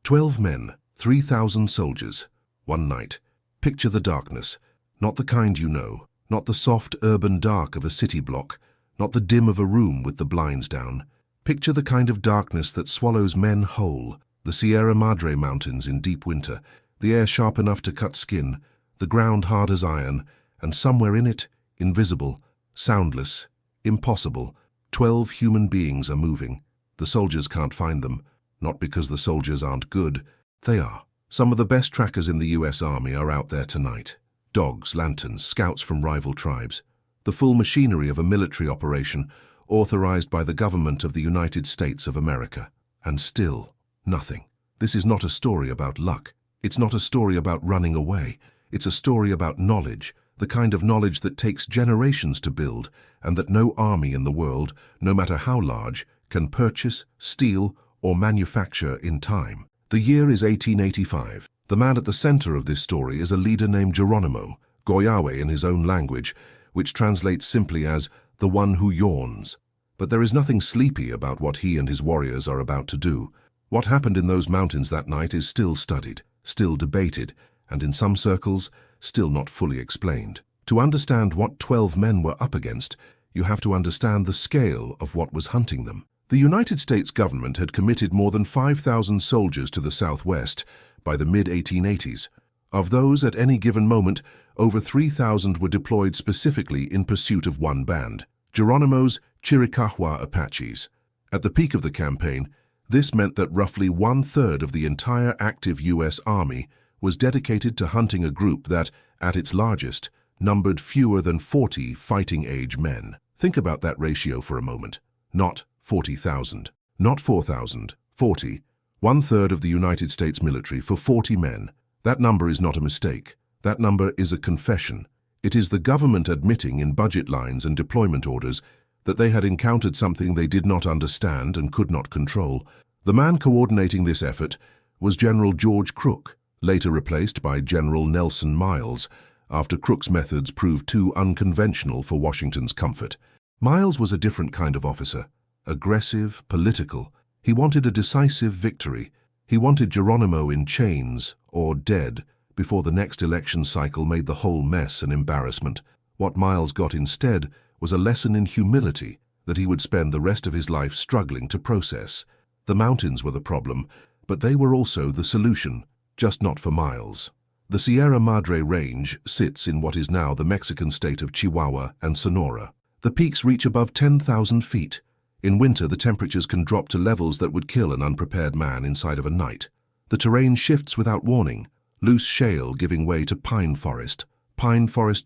12 men, 3,000 soldiers. One night. Picture the darkness. Not the kind you know. Not the soft urban dark of a city block. Not the dim of a room with the blinds down. Picture the kind of darkness that swallows men whole. The Sierra Madre Mountains in deep winter. The air sharp enough to cut skin. The ground hard as iron. And somewhere in it, invisible, soundless, impossible, 12 human beings are moving. The soldiers can't find them. Not because the soldiers aren't good. They are. Some of the best trackers in the US Army are out there tonight. Dogs, lanterns, scouts from rival tribes. The full machinery of a military operation authorized by the government of the United States of America. And still, nothing. This is not a story about luck. It's not a story about running away. It's a story about knowledge, the kind of knowledge that takes generations to build and that no army in the world, no matter how large, can purchase, steal, or manufacture in time. The year is 1885. The man at the center of this story is a leader named Geronimo, Goyawe in his own language, which translates simply as the one who yawns. But there is nothing sleepy about what he and his warriors are about to do. What happened in those mountains that night is still studied, still debated, and in some circles, still not fully explained. To understand what 12 men were up against, you have to understand the scale of what was hunting them. The United States government had committed more than 5,000 soldiers to the Southwest by the mid-1880s. Of those, at any given moment, over 3,000 were deployed specifically in pursuit of one band, Geronimo's Chiricahua Apaches. At the peak of the campaign, this meant that roughly one-third of the entire active U.S. Army was dedicated to hunting a group that, at its largest, numbered fewer than 40 fighting-age men. Think about that ratio for a moment. Not 40,000. Not 4,000. 40. One-third of the United States military for 40 men. That number is not a mistake. That number is a confession. It is the government admitting in budget lines and deployment orders that they had encountered something they did not understand and could not control. The man coordinating this effort was General George Crook, later replaced by General Nelson Miles, after Crook's methods proved too unconventional for Washington's comfort. Miles was a different kind of officer. Aggressive, political. He wanted a decisive victory. He wanted Geronimo in chains, or dead, before the next election cycle made the whole mess an embarrassment. What Miles got instead was a lesson in humility that he would spend the rest of his life struggling to process. The mountains were the problem, but they were also the solution, just not for Miles. The Sierra Madre Range sits in what is now the Mexican state of Chihuahua and Sonora. The peaks reach above 10,000 feet. In winter, the temperatures can drop to levels that would kill an unprepared man inside of a night. The terrain shifts without warning, loose shale giving way to pine forest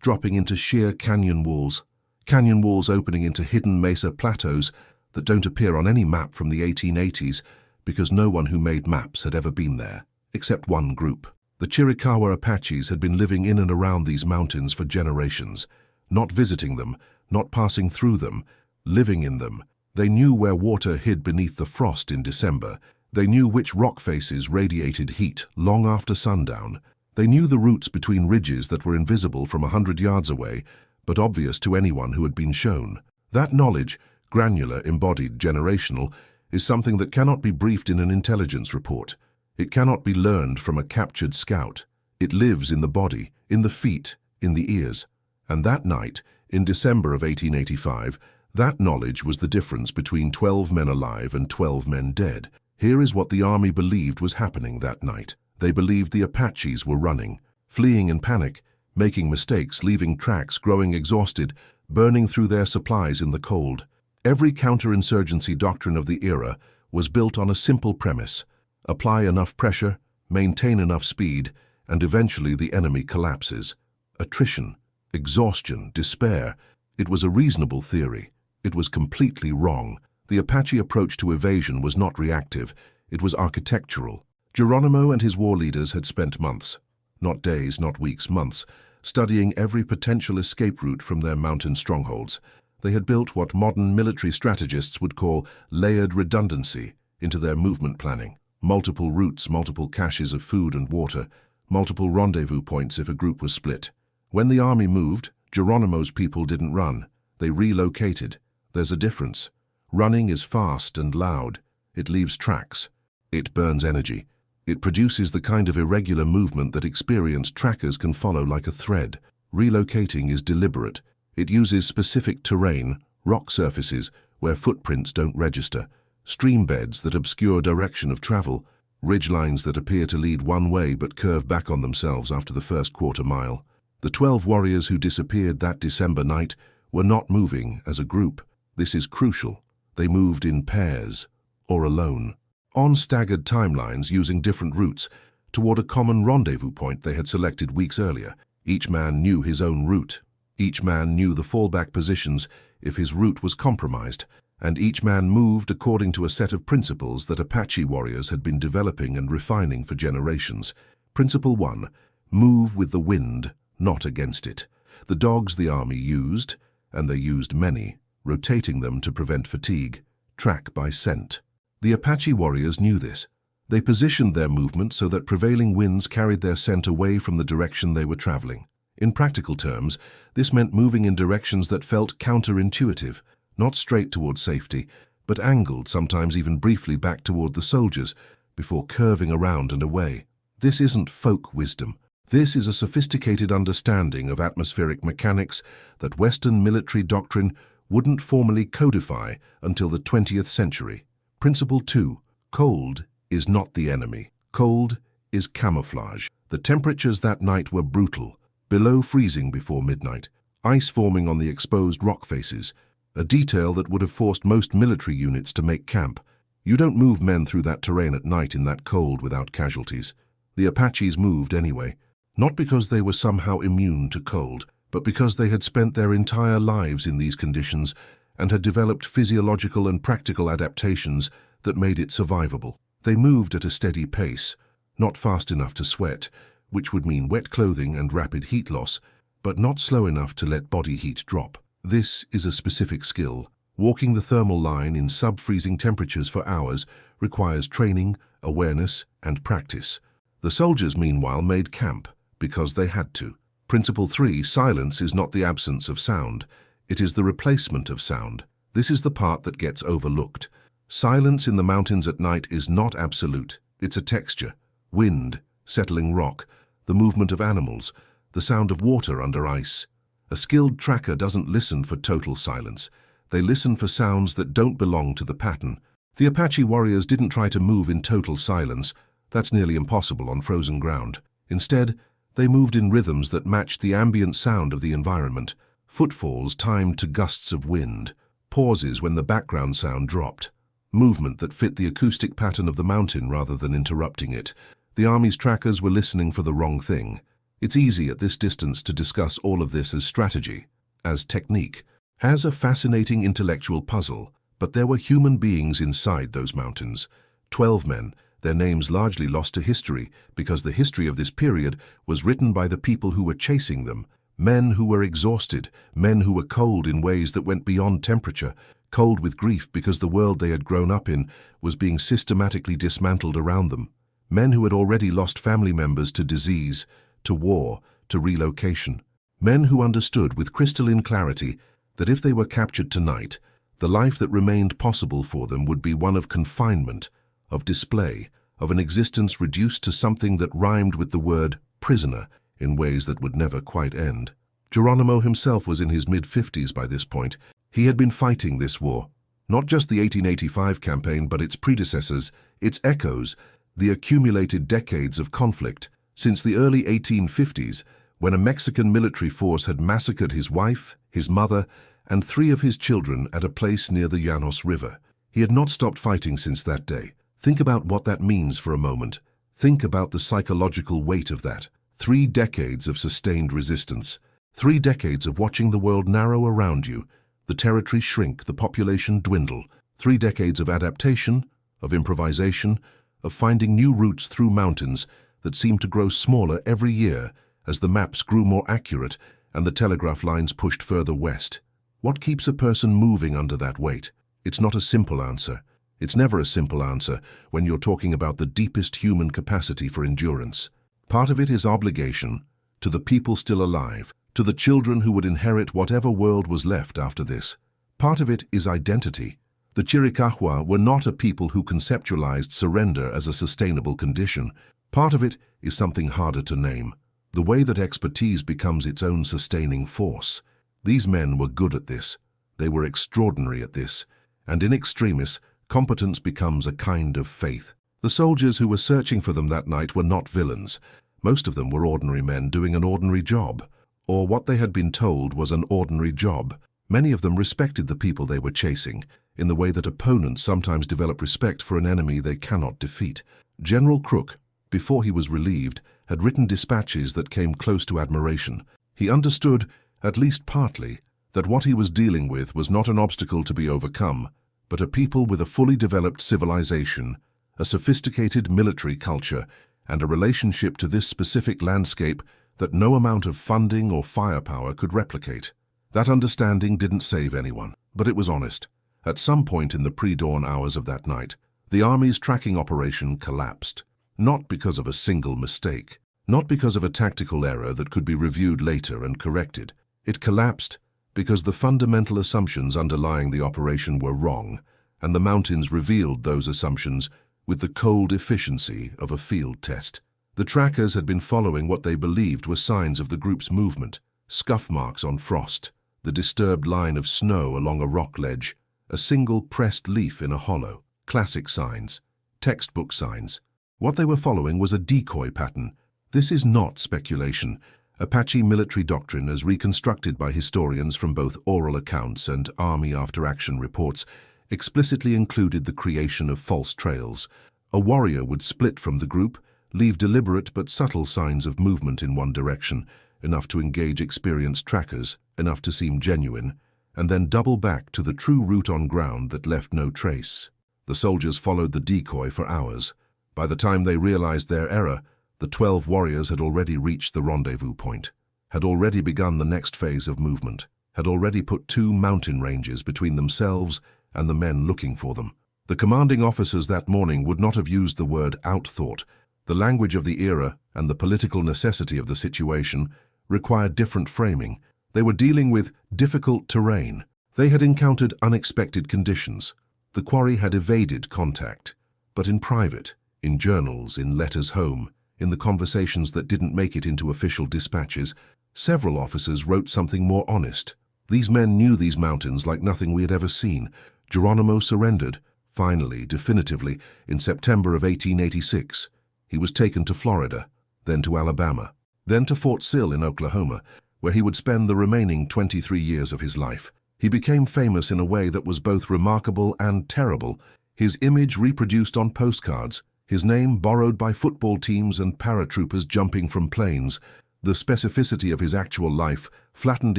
dropping into sheer canyon walls opening into hidden mesa plateaus that don't appear on any map from the 1880s because no one who made maps had ever been there, except one group. The Chiricahua Apaches had been living in and around these mountains for generations, not visiting them, not passing through them, living in them. They knew where water hid beneath the frost in December. They knew which rock faces radiated heat long after sundown. They knew the routes between ridges that were invisible from 100 yards away, but obvious to anyone who had been shown. That knowledge, granular, embodied, generational, is something that cannot be briefed in an intelligence report. It cannot be learned from a captured scout. It lives in the body, in the feet, in the ears. And that night, in December of 1885, that knowledge was the difference between 12 men alive and 12 men dead. Here is what the army believed was happening that night. They believed the Apaches were running, fleeing in panic, making mistakes, leaving tracks, growing exhausted, burning through their supplies in the cold. Every counterinsurgency doctrine of the era was built on a simple premise: apply enough pressure, maintain enough speed, and eventually the enemy collapses. Attrition, exhaustion, despair. It was a reasonable theory. It was completely wrong. The Apache approach to evasion was not reactive. It was architectural. Geronimo and his war leaders had spent months, not days, not weeks, months, studying every potential escape route from their mountain strongholds. They had built what modern military strategists would call layered redundancy into their movement planning. Multiple routes, multiple caches of food and water, multiple rendezvous points if a group was split. When the army moved, Geronimo's people didn't run. They relocated. There's a difference. Running is fast and loud. It leaves tracks. It burns energy. It produces the kind of irregular movement that experienced trackers can follow like a thread. Relocating is deliberate. It uses specific terrain, rock surfaces where footprints don't register, stream beds that obscure direction of travel, ridgelines that appear to lead one way but curve back on themselves after the first quarter mile. The 12 warriors who disappeared that December night were not moving as a group. This is crucial. They moved in pairs, or alone, on staggered timelines using different routes toward a common rendezvous point they had selected weeks earlier. Each man knew his own route. Each man knew the fallback positions if his route was compromised, and each man moved according to a set of principles that Apache warriors had been developing and refining for generations. Principle 1. Move with the wind, not against it. The dogs the army used, and they used many, rotating them to prevent fatigue, track by scent. The Apache warriors knew this. They positioned their movement so that prevailing winds carried their scent away from the direction they were traveling. In practical terms, this meant moving in directions that felt counterintuitive, not straight toward safety, but angled, sometimes even briefly back toward the soldiers, before curving around and away. This isn't folk wisdom. This is a sophisticated understanding of atmospheric mechanics that Western military doctrine wouldn't formally codify until the 20th century. Principle 2. Cold is not the enemy. Cold is camouflage. The temperatures that night were brutal, below freezing before midnight, ice forming on the exposed rock faces, a detail that would have forced most military units to make camp. You don't move men through that terrain at night in that cold without casualties. The Apaches moved anyway, not because they were somehow immune to cold, but because they had spent their entire lives in these conditions and had developed physiological and practical adaptations that made it survivable. They moved at a steady pace, not fast enough to sweat, which would mean wet clothing and rapid heat loss, but not slow enough to let body heat drop. This is a specific skill. Walking the thermal line in sub-freezing temperatures for hours requires training, awareness, and practice. The soldiers, meanwhile, made camp because they had to. Principle 3. Silence is not the absence of sound. It is the replacement of sound. This is the part that gets overlooked. Silence in the mountains at night is not absolute. It's a texture. Wind, settling rock, the movement of animals, the sound of water under ice. A skilled tracker doesn't listen for total silence. They listen for sounds that don't belong to the pattern. The Apache warriors didn't try to move in total silence. That's nearly impossible on frozen ground. Instead, they moved in rhythms that matched the ambient sound of the environment. Footfalls timed to gusts of wind, pauses when the background sound dropped. Movement that fit the acoustic pattern of the mountain rather than interrupting it. The army's trackers were listening for the wrong thing. It's easy at this distance to discuss all of this as strategy, as technique, as a fascinating intellectual puzzle, but there were human beings inside those mountains. 12 men, their names largely lost to history because the history of this period was written by the people who were chasing them. Men who were exhausted, men who were cold in ways that went beyond temperature, cold with grief because the world they had grown up in was being systematically dismantled around them. Men who had already lost family members to disease, to war, to relocation. Men who understood with crystalline clarity that if they were captured tonight, the life that remained possible for them would be one of confinement, of display, of an existence reduced to something that rhymed with the word prisoner in ways that would never quite end. Geronimo himself was in his mid-50s by this point. He had been fighting this war, not just the 1885 campaign, but its predecessors, its echoes, the accumulated decades of conflict, since the early 1850s, when a Mexican military force had massacred his wife, his mother, and 3 of his children at a place near the Llanos River. He had not stopped fighting since that day. Think about what that means for a moment. Think about the psychological weight of that. 3 decades of sustained resistance. 3 decades of watching the world narrow around you, the territory shrink, the population dwindle. 3 decades of adaptation, of improvisation, of finding new routes through mountains that seemed to grow smaller every year as the maps grew more accurate and the telegraph lines pushed further west. What keeps a person moving under that weight? It's not a simple answer. It's never a simple answer when you're talking about the deepest human capacity for endurance. Part of it is obligation to the people still alive, to the children who would inherit whatever world was left after this. Part of it is identity, The Chiricahua were not a people who conceptualized surrender as a sustainable condition. Part of it is something harder to name, the way that expertise becomes its own sustaining force. These men were good at this. They were extraordinary at this. And in extremis, competence becomes a kind of faith. The soldiers who were searching for them that night were not villains. Most of them were ordinary men doing an ordinary job, or what they had been told was an ordinary job. Many of them respected the people they were chasing, in the way that opponents sometimes develop respect for an enemy they cannot defeat. General Crook, before he was relieved, had written dispatches that came close to admiration. He understood, at least partly, that what he was dealing with was not an obstacle to be overcome, but a people with a fully developed civilization, a sophisticated military culture, and a relationship to this specific landscape that no amount of funding or firepower could replicate. That understanding didn't save anyone, but it was honest. At some point in the pre-dawn hours of that night, the Army's tracking operation collapsed. Not because of a single mistake, not because of a tactical error that could be reviewed later and corrected. It collapsed because the fundamental assumptions underlying the operation were wrong, and the mountains revealed those assumptions with the cold efficiency of a field test. The trackers had been following what they believed were signs of the group's movement: scuff marks on frost, the disturbed line of snow along a rock ledge, a single pressed leaf in a hollow. Classic signs, textbook signs. What they were following was a decoy pattern. This is not speculation. Apache military doctrine, as reconstructed by historians from both oral accounts and Army after-action reports, explicitly included the creation of false trails. A warrior would split from the group, leave deliberate but subtle signs of movement in one direction, enough to engage experienced trackers, enough to seem genuine, and then double back to the true route on ground that left no trace. The soldiers followed the decoy for hours. By the time they realized their error, the 12 warriors had already reached the rendezvous point, had already begun the next phase of movement, had already put 2 mountain ranges between themselves and the men looking for them. The commanding officers that morning would not have used the word outthought. The language of the era and the political necessity of the situation required different framing. They were dealing with difficult terrain. They had encountered unexpected conditions. The quarry had evaded contact, but in private, in journals, in letters home, in the conversations that didn't make it into official dispatches, several officers wrote something more honest. These men knew these mountains like nothing we had ever seen. Geronimo surrendered, finally, definitively, in September of 1886. He was taken to Florida, then to Alabama, then to Fort Sill in Oklahoma, where he would spend the remaining 23 years of his life. He became famous in a way that was both remarkable and terrible. His image reproduced on postcards, his name borrowed by football teams and paratroopers jumping from planes. The specificity of his actual life flattened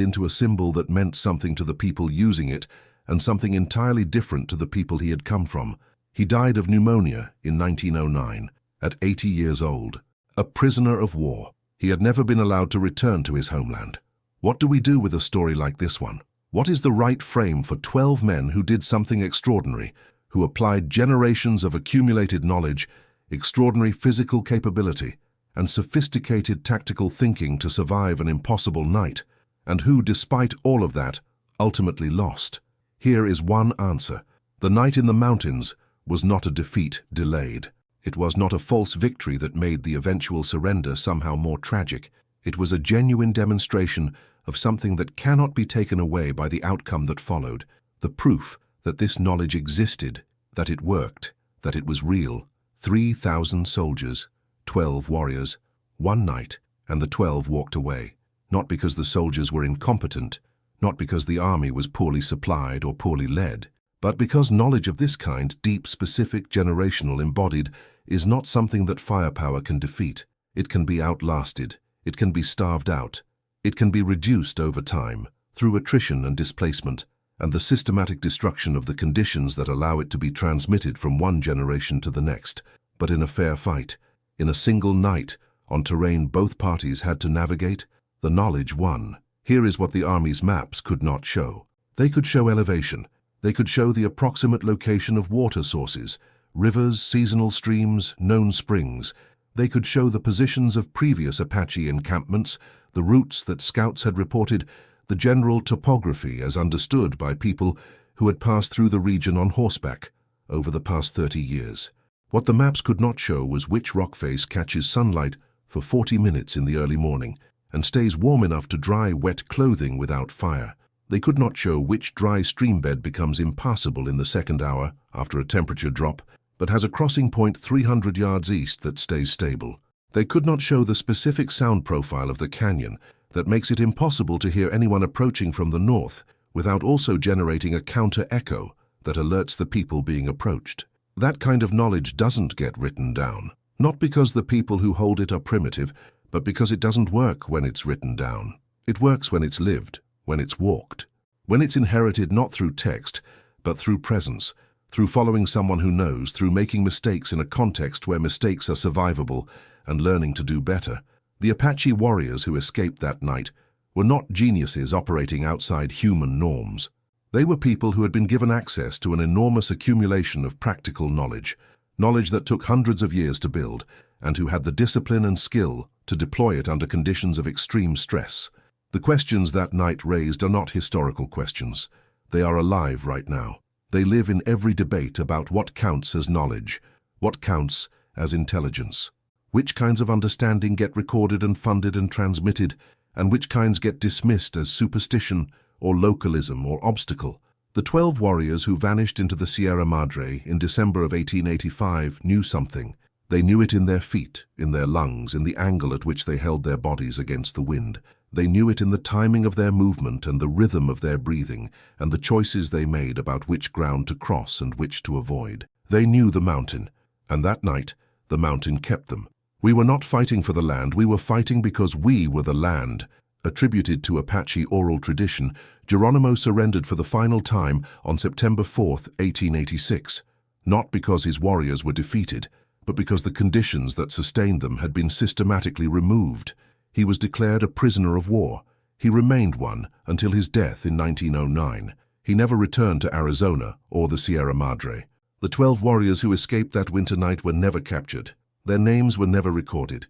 into a symbol that meant something to the people using it and something entirely different to the people he had come from. He died of pneumonia in 1909, at 80 years old, a prisoner of war. He had never been allowed to return to his homeland. What do we do with a story like this one? What is the right frame for 12 men who did something extraordinary, who applied generations of accumulated knowledge, extraordinary physical capability, and sophisticated tactical thinking to survive an impossible night, and who, despite all of that, ultimately lost? Here is one answer. The night in the mountains was not a defeat delayed. It was not a false victory that made the eventual surrender somehow more tragic. It was a genuine demonstration of something that cannot be taken away by the outcome that followed, the proof that this knowledge existed, that it worked, that it was real. 3,000 soldiers, 12 warriors, one night, and the 12 walked away. Not because the soldiers were incompetent, not because the army was poorly supplied or poorly led, but because knowledge of this kind, deep, specific, generational, embodied, is not something that firepower can defeat. It can be outlasted. It can be starved out. It can be reduced over time, through attrition and displacement, and the systematic destruction of the conditions that allow it to be transmitted from one generation to the next. But in a fair fight, in a single night, on terrain both parties had to navigate, the knowledge won. Here is what the Army's maps could not show. They could show elevation. They could show the approximate location of water sources, rivers, seasonal streams, known springs. They could show the positions of previous Apache encampments, the routes that scouts had reported, the general topography as understood by people who had passed through the region on horseback over the past 30 years. What the maps could not show was which rock face catches sunlight for 40 minutes in the early morning and stays warm enough to dry wet clothing without fire. They could not show which dry streambed becomes impassable in the second hour after a temperature drop, but has a crossing point 300 yards east that stays stable. They could not show the specific sound profile of the canyon that makes it impossible to hear anyone approaching from the north without also generating a counter-echo that alerts the people being approached. That kind of knowledge doesn't get written down, not because the people who hold it are primitive, but because it doesn't work when it's written down. It works when it's lived, when it's walked, when it's inherited not through text, but through presence, through following someone who knows, through making mistakes in a context where mistakes are survivable and learning to do better. The Apache warriors who escaped that night were not geniuses operating outside human norms. They were people who had been given access to an enormous accumulation of practical knowledge that took hundreds of years to build, and who had the discipline and skill to deploy it under conditions of extreme stress. The questions that night raised are not historical questions. They are alive right now. They live in every debate about what counts as knowledge, what counts as intelligence, which kinds of understanding get recorded and funded and transmitted, and which kinds get dismissed as superstition or localism or obstacle. The 12 warriors who vanished into the Sierra Madre in December of 1885 knew something. They knew it in their feet, in their lungs, in the angle at which they held their bodies against the wind. They knew it in the timing of their movement and the rhythm of their breathing and the choices they made about which ground to cross and which to avoid. They knew the mountain, and that night the mountain kept them. We were not fighting for the land, we were fighting because we were the land. Attributed to Apache oral tradition, Geronimo surrendered for the final time on September 4th, 1886, not because his warriors were defeated, but because the conditions that sustained them had been systematically removed. He was declared a prisoner of war. He remained one until his death in 1909. He never returned to Arizona or the Sierra Madre. The 12 warriors who escaped that winter night were never captured. Their names were never recorded.